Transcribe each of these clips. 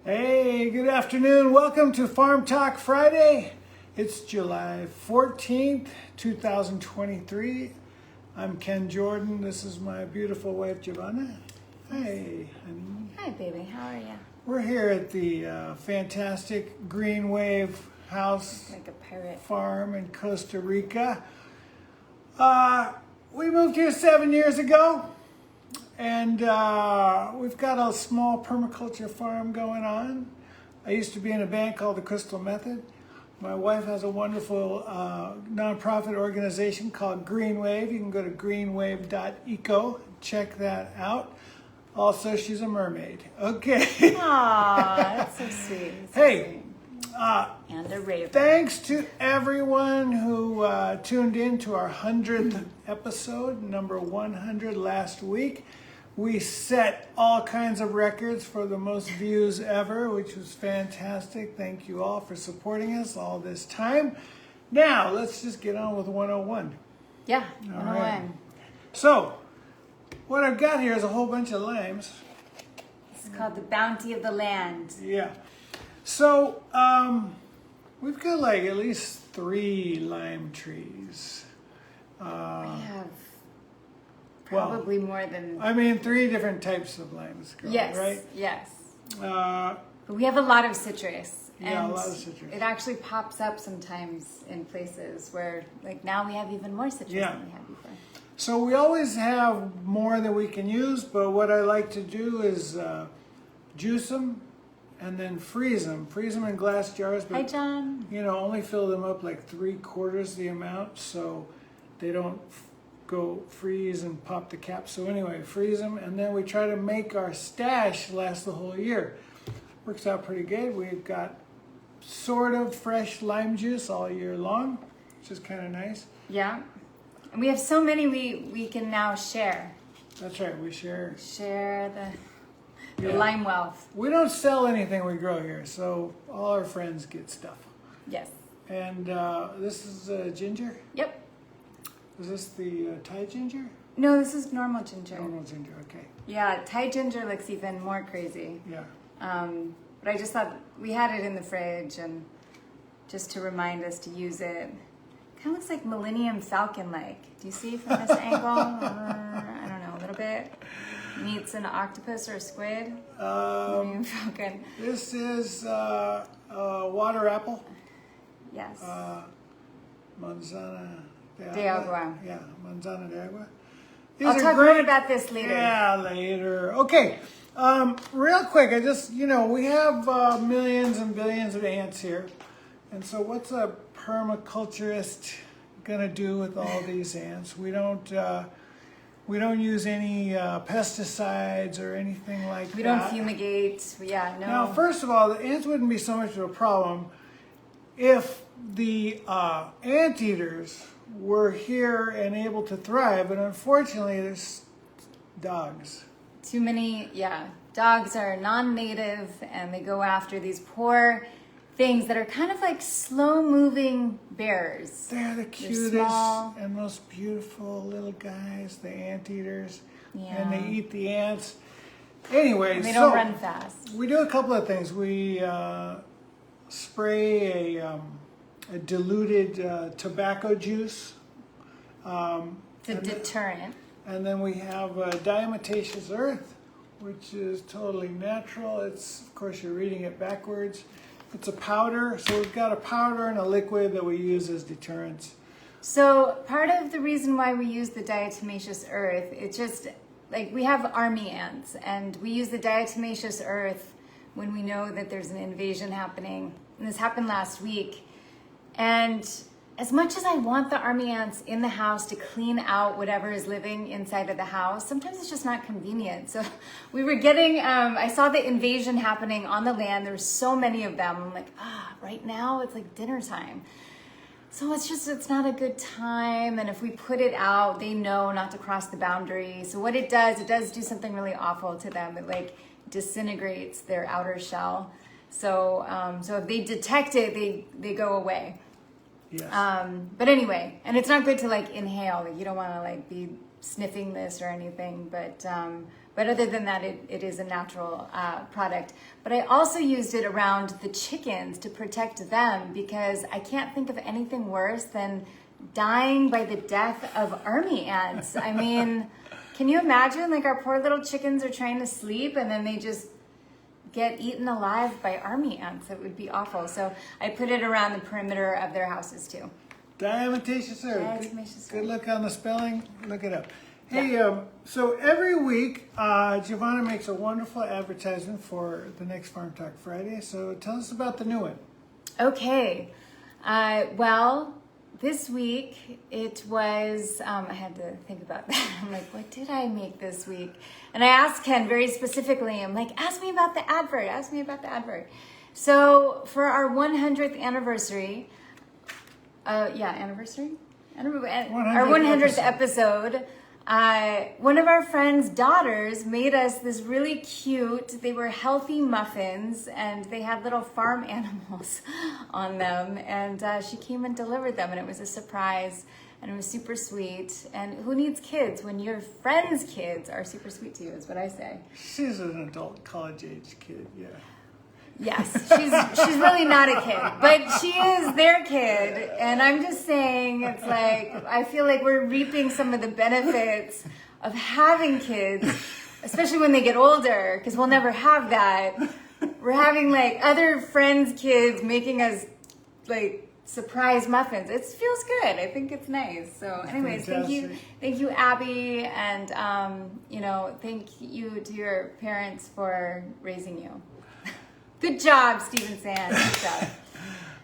Hey, good afternoon. Welcome to Farm Talk Friday. It's July 14th, 2023. I'm Ken Jordan. This is my beautiful wife, Jivana. Hey, honey. Hi, baby. How are you? We're here at the fantastic Green Wave House Like a pirate. farm in Costa Rica. We moved here 7 years ago. And we've got a small permaculture farm going on. I used to be in a band called the Crystal Method. My wife has a wonderful nonprofit organization called Green Wave. You can go to greenwave.eco, check that out. Also, she's a mermaid. Okay. Aw, that's so sweet. That's so Hey, sweet. And a raven. thanks to everyone who tuned in to our 100th episode, number 100 last week. We set all kinds of records for the most views ever, which was fantastic. Thank you all for supporting us all this time. Now, let's just get on with 101. Yeah, All 101. right. So, what I've got here is a whole bunch of limes. It's called the bounty of the land. Yeah. So, we've got like at least 3 lime trees. We have Well, probably more than... I mean, 3 different types of limes, girl, yes, right? yes. Uh, But we have a lot of citrus. Yeah, and a lot of citrus. It actually pops up sometimes in places where, like now we have even more citrus Yeah. than we had before. so we always have more than we can use, but what I like to do is juice them and then freeze them. Freeze them in glass jars, Hi, but John. only fill them up like 3/4 the amount so they don't go freeze and pop the cap. So anyway, freeze them, and then we try to make our stash last the whole year. Works out pretty good. We've got sort of fresh lime juice all year long, which is kind of nice. Yeah. And we have so many we can now share. That's right, we share. Share the Yeah. lime wealth. We don't sell anything we grow here, so all our friends get stuff. Yes. And this is ginger. Yep. Is this the Thai ginger? No, this is normal ginger. Normal ginger, okay. Yeah, Thai ginger looks even more crazy. Yeah. But I just thought we had it in the fridge and just to remind us to use it. Kind of looks like Millennium Falcon-like. Do you see from this angle? I don't know, a little bit. Meets an octopus or a squid. Millennium Falcon. This is water apple. Yes. Manzana De agua. Yeah, manzana de agua. I'll talk more about this later. Yeah, later. Okay, real quick, I just, we have millions and billions of ants here. And so what's a permaculturist going to do with all these ants? We don't use any pesticides or anything like that. We don't fumigate. Yeah, no. Now, first of all, the ants wouldn't be so much of a problem if the anteaters were here and able to thrive, but unfortunately, there's dogs. Too many, yeah. Dogs are non-native and they go after these poor things that are kind of like slow-moving bears. They're the cutest small. and most beautiful little guys, the anteaters, Yeah. and they eat the ants. Anyway, And they don't run fast. We do a couple of things. We spray a diluted tobacco juice. It's a deterrent. And then we have Diamataceous Earth, which is totally natural. It's, of course, you're reading it backwards. It's a powder. So we've got a powder and a liquid that we use as deterrents. So part of the reason why we use the diatomaceous earth, it's just like we have army ants and we use the diatomaceous earth when we know that there's an invasion happening. And this happened last week. And as much as I want the army ants in the house to clean out whatever is living inside of the house, sometimes it's just not convenient. So we were getting, I saw the invasion happening on the land. There were so many of them. I'm like, right now it's like dinner time. So it's not a good time. And if we put it out, they know not to cross the boundary. So what it does do something really awful to them. It like disintegrates their outer shell. So if they detect it, they go away. Yes. But anyway, and it's not good to like inhale. Like you don't want to like be sniffing this or anything. But But other than that, it is a natural product. But I also used it around the chickens to protect them, because I can't think of anything worse than dying by the death of army ants. I mean, can you imagine? Like, our poor little chickens are trying to sleep and then they just get eaten alive by army ants. It would be awful. So I put it around the perimeter of their houses too. Diamataceous Earth. Diamataceous Good Earth. luck on the spelling. Look it up. Hey, so every week, Jivana makes a wonderful advertisement for the next Farm Talk Friday. So tell us about the new one. Okay. Well, this week it was, I had to think about that. I'm like, what did I make this week? And I asked Ken very specifically, I'm like, ask me about the advert. So for our 100th anniversary, our 100th episode, one of our friend's daughters made us this really cute, they were healthy muffins, and they had little farm animals on them, and she came and delivered them, and it was a surprise, and it was super sweet. And who needs kids when your friends' kids are super sweet to you, is what I say. She's an adult, college-age kid, yeah. Yes, she's really not a kid, but she is their kid, and I'm just saying, it's like, I feel like we're reaping some of the benefits of having kids, especially when they get older, because we'll never have that. We're having like other friends' kids making us like surprise muffins. It feels good. I think it's nice. So anyways, Fantastic. thank you, Abby, and thank you to your parents for raising you. Good job, Stephen Sand. Good job.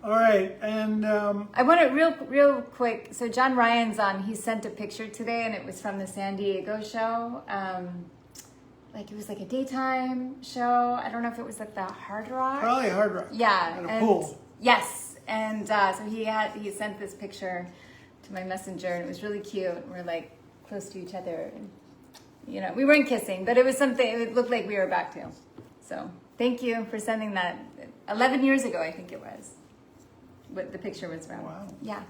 All right, and I want to real quick. So John Ryan's on. He sent a picture today, and it was from the San Diego show. Like, it was like a daytime show. I don't know if it was at the Hard Rock. probably Hard Rock. Yeah, At a pool. Yes, and so he sent this picture to my messenger, and it was really cute. We're like close to each other, and we weren't kissing, but it was something. It looked like we were about to. So. Thank you for sending that. 11 years ago, I think it was. What the picture was from. Wow. Yeah.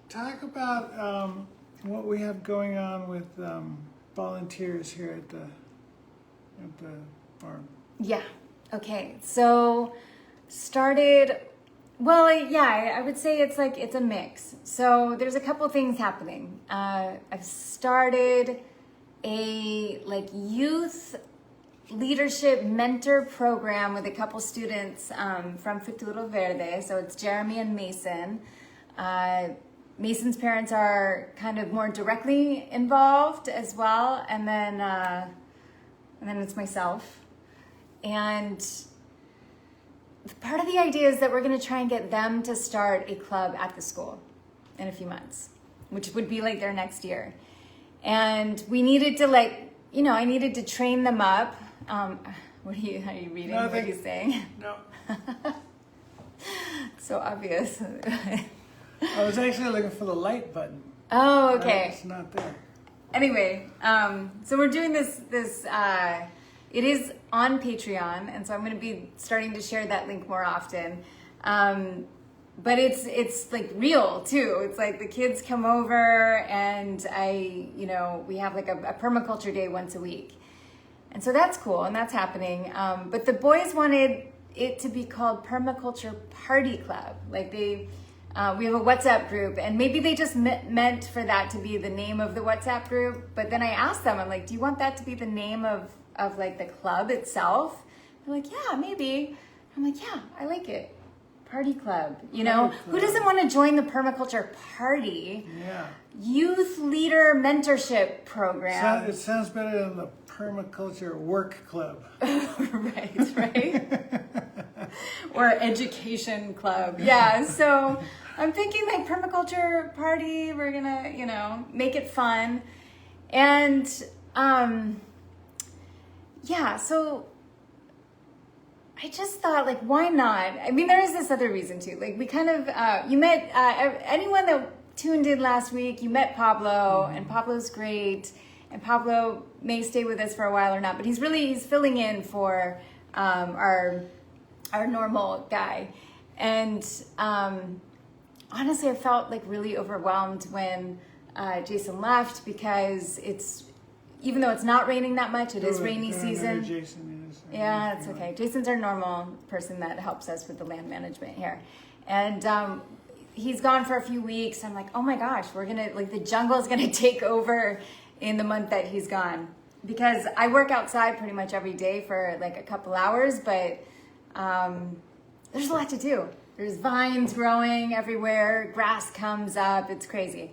Talk about what we have going on with volunteers here at the farm. Yeah. Okay. So started. Well, yeah, I would say it's a mix. So there's a couple things happening. I've started a youth leadership mentor program with a couple students from Futuro Verde. So it's Jeremy and Mason. Mason's parents are kind of more directly involved as well, and then it's myself. And part of the idea is that we're going to try and get them to start a club at the school in a few months, which would be like their next year. And we needed to I needed to train them up. Are you reading? Nothing. What are you saying? No. So obvious. I was actually looking for the light button. Oh, okay. It's not there. Anyway, so we're doing this, it is on Patreon, and so I'm going to be starting to share that link more often. But it's like real too. It's like the kids come over, and we have like a permaculture day once a week. And so that's cool, and that's happening. But the boys wanted it to be called Permaculture Party Club. Like we have a WhatsApp group, and maybe they just meant for that to be the name of the WhatsApp group. But then I asked them, I'm like, do you want that to be the name of like the club itself? They're like, yeah, maybe. I'm like, yeah, I like it. Party club, who doesn't want to join the permaculture party? Yeah. Youth leader mentorship program. It sounds better than the permaculture work club. right. Or education club. Yeah. So I'm thinking like permaculture party. We're gonna, make it fun, and So I just thought, like, why not? I mean, there is this other reason too. Like, we kind of, you met, anyone that tuned in last week, you met Pablo, and Pablo's great. And Pablo may stay with us for a while or not, but he's filling in for our normal guy. And honestly, I felt like really overwhelmed when Jason left because even though it's not raining that much, it is rainy season. Jason is. Yeah, it's okay. Jason's our normal person that helps us with the land management here. And he's gone for a few weeks. I'm like, oh my gosh, the jungle is gonna take over in the month that he's gone. Because I work outside pretty much every day for like a couple hours, but there's a lot to do. There's vines growing everywhere, grass comes up, it's crazy.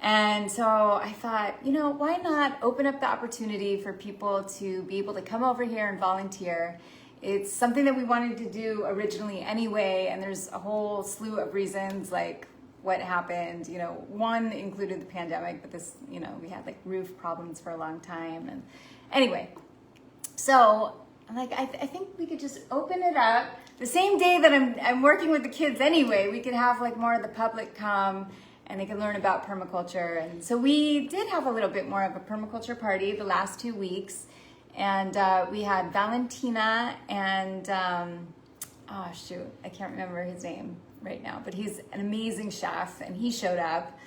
And so I thought, why not open up the opportunity for people to be able to come over here and volunteer. It's something that we wanted to do originally anyway, and there's a whole slew of reasons, like what happened. One included the pandemic, but this, we had like roof problems for a long time. And anyway, so I'm like, I think we could just open it up. The same day that I'm working with the kids anyway, we could have like more of the public come and they can learn about permaculture. And so we did have a little bit more of a permaculture party the last 2 weeks. And we had Valentina and, I can't remember his name right now, but he's an amazing chef and he showed up.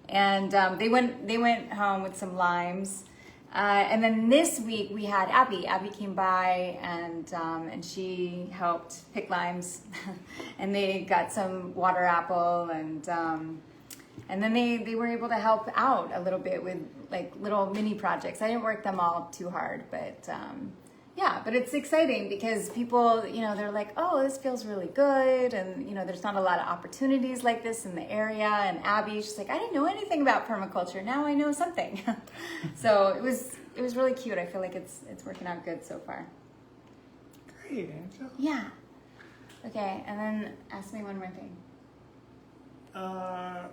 And they went home with some limes. And then this week we had Abbi. Abbi came by and she helped pick limes, and they got some water apple and then they were able to help out a little bit with like little mini projects. I didn't work them all too hard, but but it's exciting because people, they're like, oh, this feels really good. And, there's not a lot of opportunities like this in the area. And Abbi, she's like, I didn't know anything about permaculture. Now I know something. So it was really cute. I feel like it's working out good so far. Great, Angel. Yeah. Okay, and then ask me one more thing. Okay,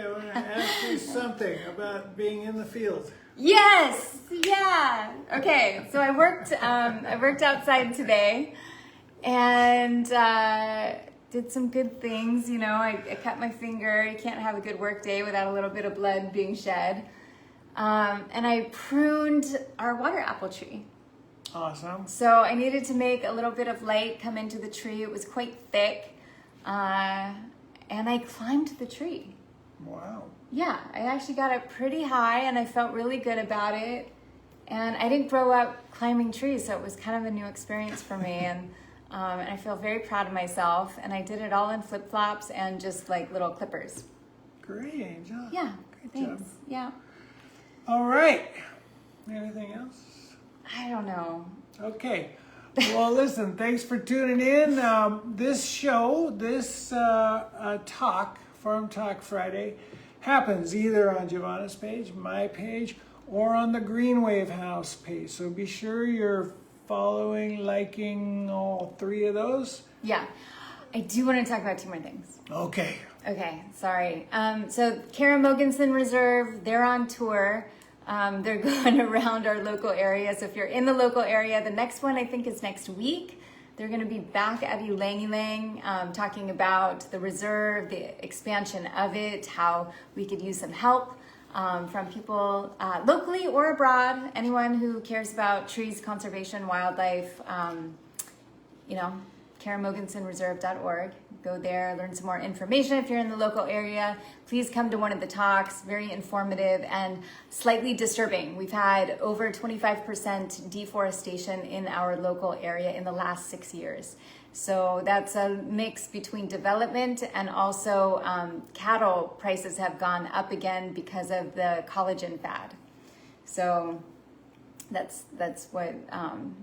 I want to ask you something about being in the field. Yes, yeah. Okay, so I worked outside today, and did some good things. I cut my finger. You can't have a good work day without a little bit of blood being shed. And I pruned our water apple tree. Awesome. So I needed to make a little bit of light come into the tree. It was quite thick, and I climbed the tree. Wow. Yeah, I actually got it pretty high and I felt really good about it. And I didn't grow up climbing trees, so it was kind of a new experience for me. And I feel very proud of myself. And I did it all in flip-flops and just like little clippers. Great, Angel. Yeah, Good thanks. job. Yeah. All right. Anything else? I don't know. Okay. Well, listen, thanks for tuning in. This show, Farm Talk Friday, happens either on Jivana's page, my page, or on the Green Wave House page. So be sure you're following, liking all three of those. Yeah. I do want to talk about two more things. Okay. Okay, sorry. So Mogensen Reserve, they're on tour. They're going around our local area. So if you're in the local area, the next one I think is next week. They're going to be back at Lang, talking about the reserve, the expansion of it, how we could use some help from people locally or abroad. Anyone who cares about trees, conservation, wildlife, KaraMogensenReserve.org. Go there, learn some more information if you're in the local area. Please come to one of the talks, very informative and slightly disturbing. We've had over 25% deforestation in our local area in the last 6 years. So that's a mix between development and also cattle prices have gone up again because of the collagen fad. So that's what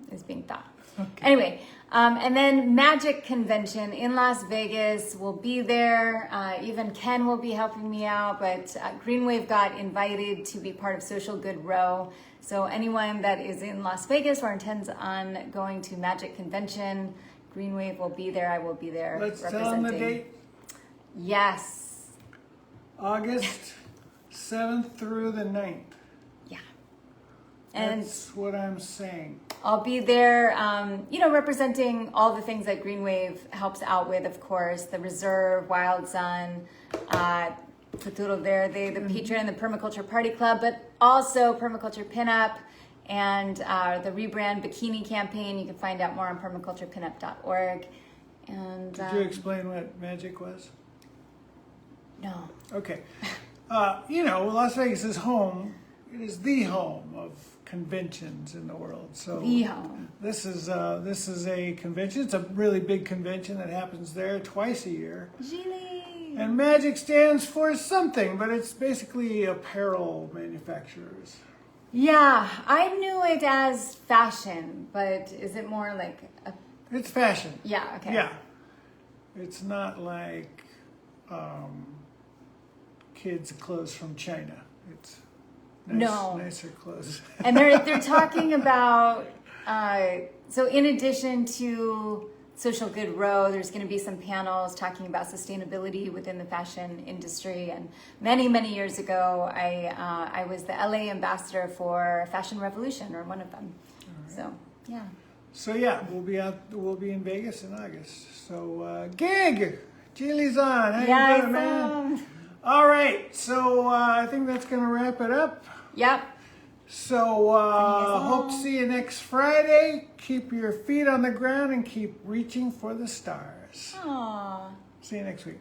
is being thought. Okay. Anyway, and then Magic Convention in Las Vegas will be there. Even Ken will be helping me out, but Green Wave got invited to be part of Social Good Row. So anyone that is in Las Vegas or intends on going to Magic Convention, Green Wave will be there. I will be there. Let's tell them the date. Yes. August 7th through the 9th. Yeah. And that's what I'm saying. I'll be there, representing all the things that Green Wave helps out with, of course, the Reserve, Wild Sun, Futuro Verde, the Patron and the Permaculture Party Club, but also Permaculture Pinup and the Rebrand Bikini campaign. You can find out more on permaculturepinup.org. And did you explain what magic was? No. Okay. You know, Las Vegas is home. It is the home of conventions in the world. So The home. this is a convention. It's a really big convention that happens there twice a year. Gili. And Magic stands for something, but it's basically apparel manufacturers. Yeah, I knew it as fashion, but is it more like a... It's fashion. Yeah, okay. Yeah. It's not like kids' clothes from China. It's nicer clothes. And they're talking about, so in addition to Social Good Row, there's going to be some panels talking about sustainability within the fashion industry. And many, many years ago, I was the LA ambassador for Fashion Revolution, or one of them. Right. So, yeah. So yeah, we'll be in Vegas in August. So gig, Julie's on. How you doing, man? All right, so I think that's gonna wrap it up. Yep. So hope to see you next Friday. Keep your feet on the ground and keep reaching for the stars. Aww. See you next week.